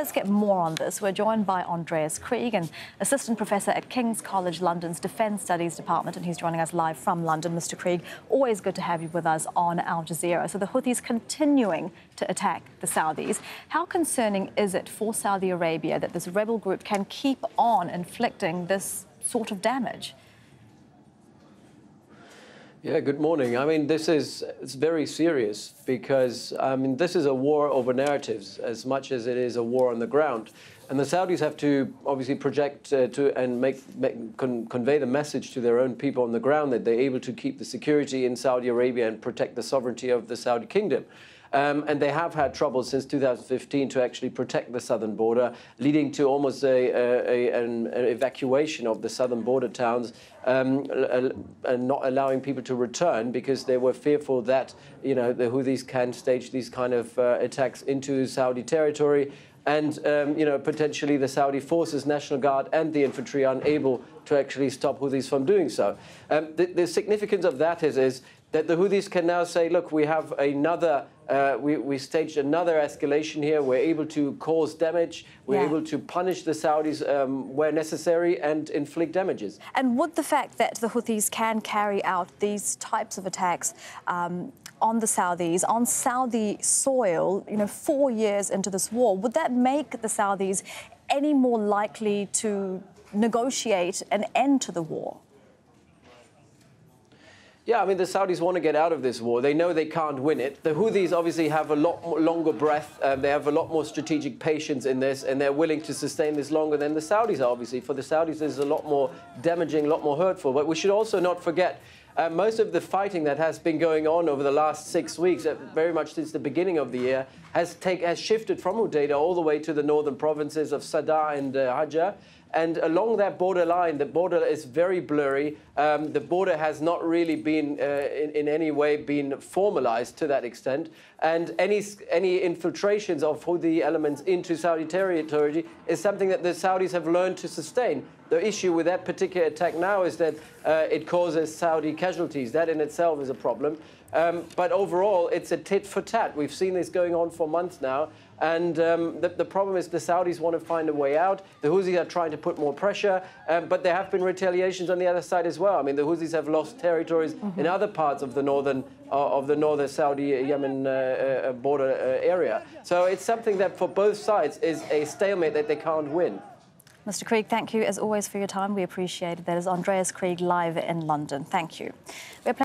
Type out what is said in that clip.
let's get more on this. We're joined by Andreas Krieg, an assistant professor at King's College London's Defence Studies Department, and he's joining us live from London. Mr. Krieg, always good to have you with us on Al Jazeera. So the Houthis continuing to attack the Saudis. How concerning is it for Saudi Arabia that this rebel group can keep on inflicting this sort of damage? Yeah, good morning. I mean, it's very serious because, this is a war over narratives as much as it is a war on the ground. And the Saudis have to obviously project and convey the message to their own people on the ground that they're able to keep the security in Saudi Arabia and protect the sovereignty of the Saudi kingdom. And they have had trouble since 2015 to actually protect the southern border, leading to almost an evacuation of the southern border towns, and not allowing people to return because they were fearful that, the Houthis can stage these kind of attacks into Saudi territory. And, potentially the Saudi forces, National Guard and the infantry are unable to actually stop Houthis from doing so. The significance of that is that the Houthis can now say, look, we have another, we staged another escalation here. We're able to cause damage. We're able to punish the Saudis where necessary and inflict damages. And would the fact that the Houthis can carry out these types of attacks on the Saudis, on Saudi soil, 4 years into this war, would that make the Saudis any more likely to negotiate an end to the war? Yeah, I mean, the Saudis want to get out of this war. They know they can't win it. The Houthis obviously have a lot more longer breath. They have a lot more strategic patience in this, and they're willing to sustain this longer than the Saudis are, obviously. For the Saudis, this is a lot more damaging, a lot more hurtful. But we should also not forget most of the fighting that has been going on over the last 6 weeks, very much since the beginning of the year, has shifted from Hodeidah all the way to the northern provinces of Sada and Hajjah. And along that border line, the border is very blurry. The border has not really been, in any way, been formalized to that extent. And any infiltrations of Houthi elements into Saudi territory is something that the Saudis have learned to sustain. The issue with that particular attack now is that it causes Saudi casualties. That in itself is a problem. But overall, it's a tit for tat. We've seen this going on for months now. And the problem is the Saudis want to find a way out. The Houthis are trying to put more pressure, but there have been retaliations on the other side as well. I mean, the Houthis have lost territories in other parts of the northern Saudi-Yemen border area. So it's something that for both sides is a stalemate that they can't win. Mr. Krieg, thank you as always for your time. We appreciate it. That is Andreas Krieg live in London. Thank you.